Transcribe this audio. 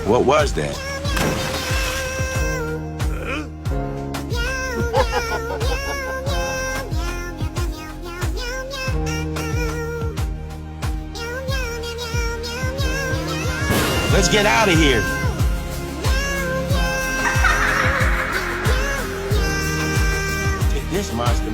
What was that? Let's get out of here. Take this monster.